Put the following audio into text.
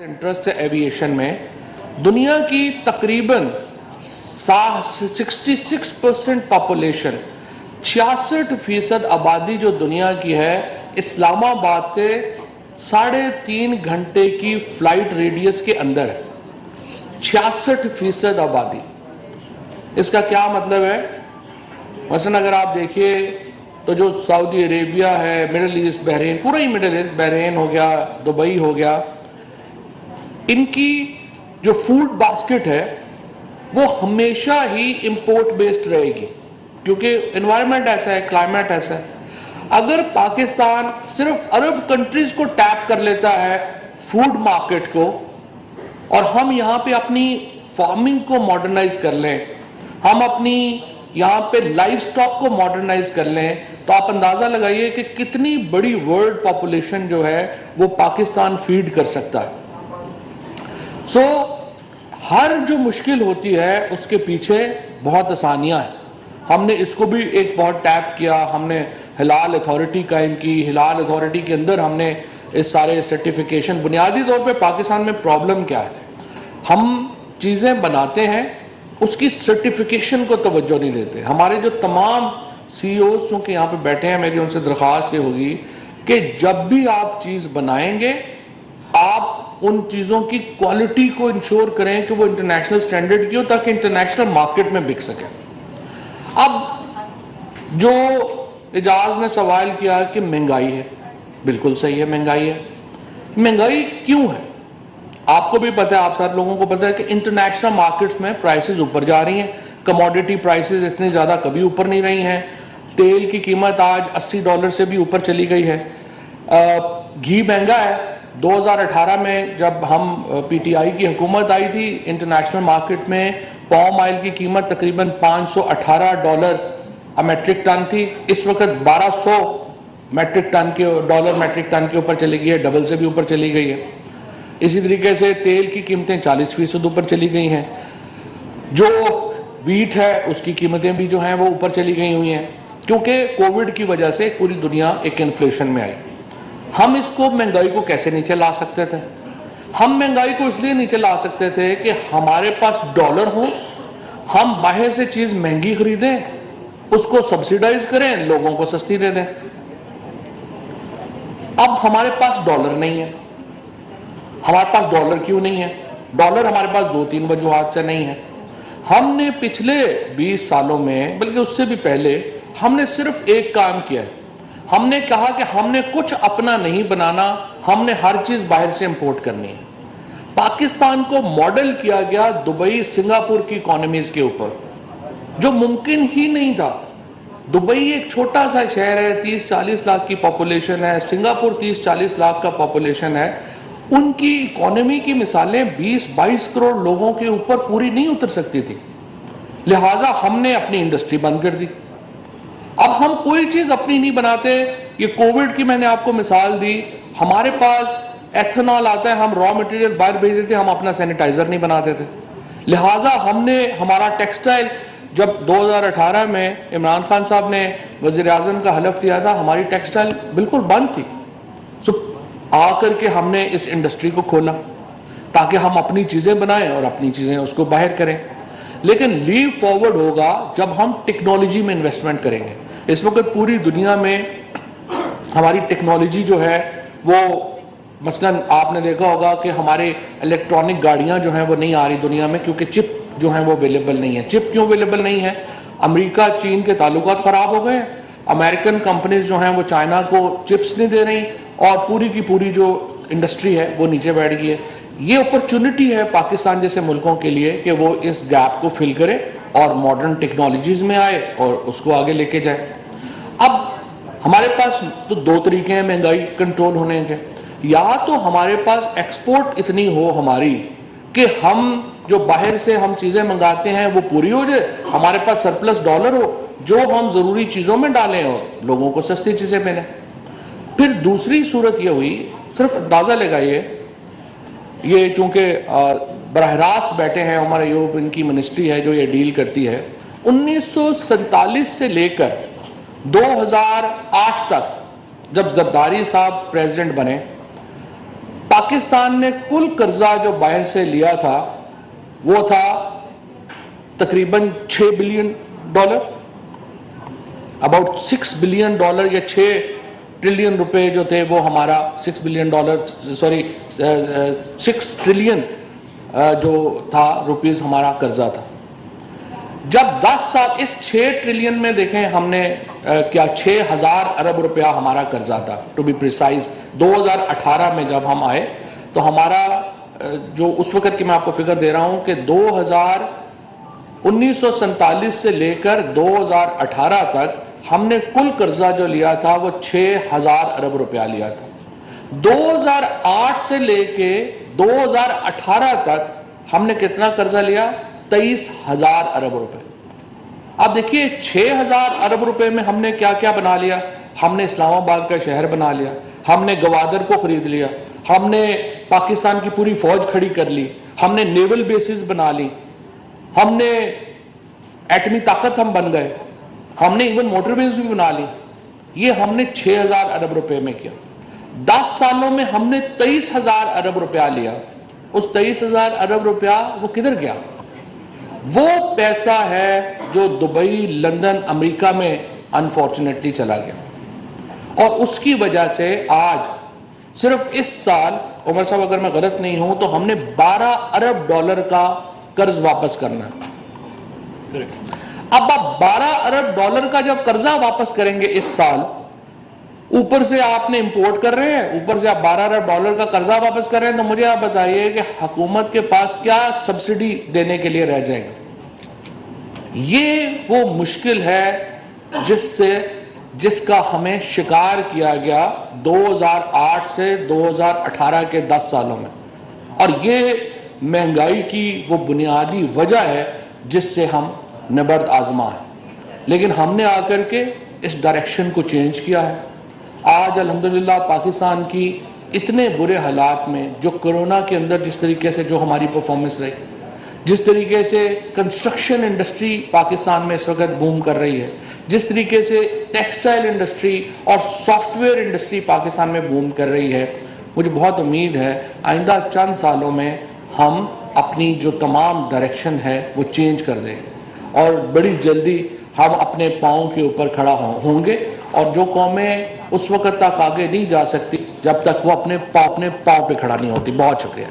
Interest है aviation में। दुनिया की तकरीबन 66% पॉपुलेशन, 66% आबादी जो दुनिया की है, इस्लामाबाद से 3.5 घंटे की फ्लाइट रेडियस के अंदर है। 66% आबादी। इसका क्या मतलब है? मसलन अगर आप देखिए तो जो सऊदी अरेबिया है, मिडिल ईस्ट, बहरीन, पूरा ही मिडिल ईस्ट, बहरीन हो गया, दुबई हो गया, इनकी जो फूड बास्केट है वो हमेशा ही इंपोर्ट बेस्ड रहेगी, क्योंकि एनवायरनमेंट ऐसा है, क्लाइमेट ऐसा है। अगर पाकिस्तान सिर्फ अरब कंट्रीज को टैप कर लेता है फूड मार्केट को, और हम यहां पे अपनी फार्मिंग को मॉडर्नाइज कर लें, हम अपनी यहां पे लाइव स्टॉक को मॉडर्नाइज कर लें, तो आप अंदाजा लगाइए कि कितनी बड़ी वर्ल्ड पॉपुलेशन जो है वो पाकिस्तान फीड कर सकता है। सो हर जो मुश्किल होती है उसके पीछे बहुत आसानियां हैं। हमने इसको भी एक बहुत टैप किया, हमने हिलाल अथॉरिटी कायम की। हिलाल अथॉरिटी के अंदर हमने इस सारे सर्टिफिकेशन, बुनियादी तौर पे पाकिस्तान में प्रॉब्लम क्या है, हम चीजें बनाते हैं उसकी सर्टिफिकेशन को तवज्जो नहीं देते। हमारे जो तमाम सीईओज चूंकि यहां पे बैठे हैं, मेरी उनसे दरख्वास्त ये होगी कि जब भी आप चीज बनाएंगे आप उन चीजों की क्वालिटी को इंश्योर करें कि वो इंटरनेशनल स्टैंडर्ड की हो, ताकि इंटरनेशनल मार्केट में बिक सके। अब जो एजाज ने सवाल किया कि महंगाई है, बिल्कुल सही है, महंगाई है। महंगाई क्यों है? आपको भी पता है, आप सारे लोगों को पता है कि इंटरनेशनल मार्केट्स में प्राइसेस ऊपर जा रही हैं। कमोडिटी प्राइसेस इतनी ज्यादा कभी ऊपर नहीं रही हैं। तेल की कीमत आज $80 से भी ऊपर चली गई है। घी महंगा है। 2018 में जब हम पीटीआई की हुकूमत आई थी, इंटरनेशनल मार्केट में पाम ऑयल की कीमत तकरीबन $518 मेट्रिक टन थी। इस वक्त 1200 मेट्रिक टन के डॉलर मेट्रिक टन के ऊपर चली गई है, डबल से भी ऊपर चली गई है। इसी तरीके से तेल की कीमतें 40% ऊपर चली गई हैं। जो वीट है उसकी कीमतें भी जो हैं वो ऊपर चली गई हुई हैं, क्योंकि कोविड की वजह से पूरी दुनिया एक इन्फ्लेशन में आई। हम इसको, महंगाई को कैसे नीचे ला सकते थे? हम महंगाई को इसलिए नीचे ला सकते थे कि हमारे पास डॉलर हो, हम बाहर से चीज महंगी खरीदें, उसको सब्सिडाइज करें, लोगों को सस्ती दे दें। अब हमारे पास डॉलर नहीं है। हमारे पास डॉलर क्यों नहीं है? डॉलर हमारे पास 2-3 वजूहात से नहीं है। हमने पिछले 20 सालों में, बल्कि उससे भी पहले, हमने सिर्फ एक काम किया है। हमने कहा कि हमने कुछ अपना नहीं बनाना, हमने हर चीज बाहर से इंपोर्ट करनी है। पाकिस्तान को मॉडल किया गया दुबई, सिंगापुर की इकोनॉमीज के ऊपर, जो मुमकिन ही नहीं था। दुबई एक छोटा सा शहर है, 30-40 लाख की पॉपुलेशन है। सिंगापुर 30-40 लाख का पॉपुलेशन है। उनकी इकोनॉमी की मिसालें 20-22 करोड़ लोगों के ऊपर पूरी नहीं उतर सकती थी। लिहाजा हमने अपनी इंडस्ट्री बंद कर दी। अब हम कोई चीज अपनी नहीं बनाते। ये कोविड की मैंने आपको मिसाल दी। हमारे पास एथेनॉल आता है, हम रॉ मटेरियल बाहर भेज देते, हम अपना सैनिटाइजर नहीं बनाते थे। लिहाजा हमने हमारा टेक्सटाइल, जब 2018 में इमरान खान साहब ने वजीर आजम का हलफ दिया था, हमारी टेक्सटाइल बिल्कुल बंद थी। सो आकर के हमने इस इंडस्ट्री को खोला ताकि हम अपनी चीजें बनाएं और अपनी चीजें उसको बाहर करें। लेकिन लीव फॉरवर्ड होगा जब हम टेक्नोलॉजी में इन्वेस्टमेंट करेंगे। इस वक्त पूरी दुनिया में हमारी टेक्नोलॉजी जो है वो, मसलन आपने देखा होगा कि हमारे इलेक्ट्रॉनिक गाड़ियां जो हैं वो नहीं आ रही दुनिया में, क्योंकि चिप जो है वो अवेलेबल नहीं है। चिप क्यों अवेलेबल नहीं है? अमेरिका चीन के ताल्लुकात खराब हो गए हैं। अमेरिकन कंपनीज जो हैं वो चाइना को चिप्स नहीं दे रही, और पूरी की पूरी जो इंडस्ट्री है वो नीचे बैठ गई है। ये अपॉर्चुनिटी है पाकिस्तान जैसे मुल्कों के लिए कि वो इस गैप को फिल करे और मॉडर्न टेक्नोलॉजीज में आए और उसको आगे लेके जाए। अब हमारे पास तो 2 तरीके हैं महंगाई कंट्रोल होने के। या तो हमारे पास एक्सपोर्ट इतनी हो हमारी कि हम जो बाहर से हम चीजें मंगाते हैं वो पूरी हो जाए, हमारे पास सरप्लस डॉलर हो जो हम जरूरी चीजों में डालें और लोगों को सस्ती चीजें मिलें। फिर दूसरी सूरत ये हुई, सिर्फ अंदाजा लगाइए, ये चूंकि बराह रास्त बैठे हैं उमर अयूब, इनकी मिनिस्ट्री है जो ये डील करती है। 1947 से लेकर 2008 तक जब जरदारी साहब प्रेसिडेंट बने, पाकिस्तान ने कुल कर्जा जो बाहर से लिया था वो था तकरीबन $6 बिलियन, अबाउट $6 बिलियन या 6 ट्रिलियन रुपए जो थे वो हमारा $6 बिलियन, सॉरी 6 ट्रिलियन जो था रुपीस हमारा कर्जा था। जब 10 साल इस 6 ट्रिलियन में देखें हमने क्या 6,000 अरब रुपया हमारा कर्जा था, टू बी प्रिसाइज 2018 में जब हम आए तो हमारा जो उस वक्त की मैं आपको फिगर दे रहा हूं कि 1947 से लेकर 2018 तक हमने कुल कर्जा जो लिया था वो 6,000 अरब रुपया लिया था। 2008 से लेके 2018 तक हमने कितना कर्जा लिया? 23,000 अरब रुपए। अब देखिए 6,000 अरब रुपए में हमने क्या क्या बना लिया। हमने इस्लामाबाद का शहर बना लिया, हमने गवादर को खरीद लिया, हमने पाकिस्तान की पूरी फौज खड़ी कर ली, हमने नेवल बेसिस बना ली, हमने एटमी ताकत हम बन गए, हमने इवन मोटरवेज भी बना ली। ये हमने 6,000 अरब रुपए में किया। 10 सालों में हमने 23,000 अरब रुपया लिया। उस 23,000 अरब रुपया वो किधर गया? वो पैसा है जो दुबई, लंदन, अमेरिका में अनफॉर्चुनेटली चला गया। और उसकी वजह से आज सिर्फ इस साल, उमर साहब अगर मैं गलत नहीं हूं तो हमने $12 अरब का कर्ज वापस करना है। अब आप $12 अरब का जब कर्जा वापस करेंगे इस साल, ऊपर से आपने इंपोर्ट कर रहे हैं, ऊपर से आप $12 अरब का कर्जा वापस कर रहे हैं, तो मुझे आप बताइए कि हुकूमत के पास क्या सब्सिडी देने के लिए रह जाएगा। ये वो मुश्किल है जिसका हमें शिकार किया गया 2008 से 2018 के 10 सालों में। और ये महंगाई की वो बुनियादी वजह है जिससे हम नबर्द आजमा है। लेकिन हमने आकर के इस डायरेक्शन को चेंज किया है। आज अल्हम्दुलिल्लाह पाकिस्तान की इतने बुरे हालात में जो कोरोना के अंदर जिस तरीके से जो हमारी परफॉर्मेंस रही, जिस तरीके से कंस्ट्रक्शन इंडस्ट्री पाकिस्तान में इस वक्त बूम कर रही है, जिस तरीके से टेक्सटाइल इंडस्ट्री और सॉफ्टवेयर इंडस्ट्री पाकिस्तान में बूम कर रही है, मुझे बहुत उम्मीद है आइंदा चंद सालों में हम अपनी जो तमाम डायरेक्शन है वो चेंज कर देंगे और बड़ी जल्दी हम अपने पांव के ऊपर खड़ा होंगे। और जो कौमें उस वक्त तक आगे नहीं जा सकती जब तक वो अपने पांव पे खड़ा नहीं होती। बहुत शुक्रिया।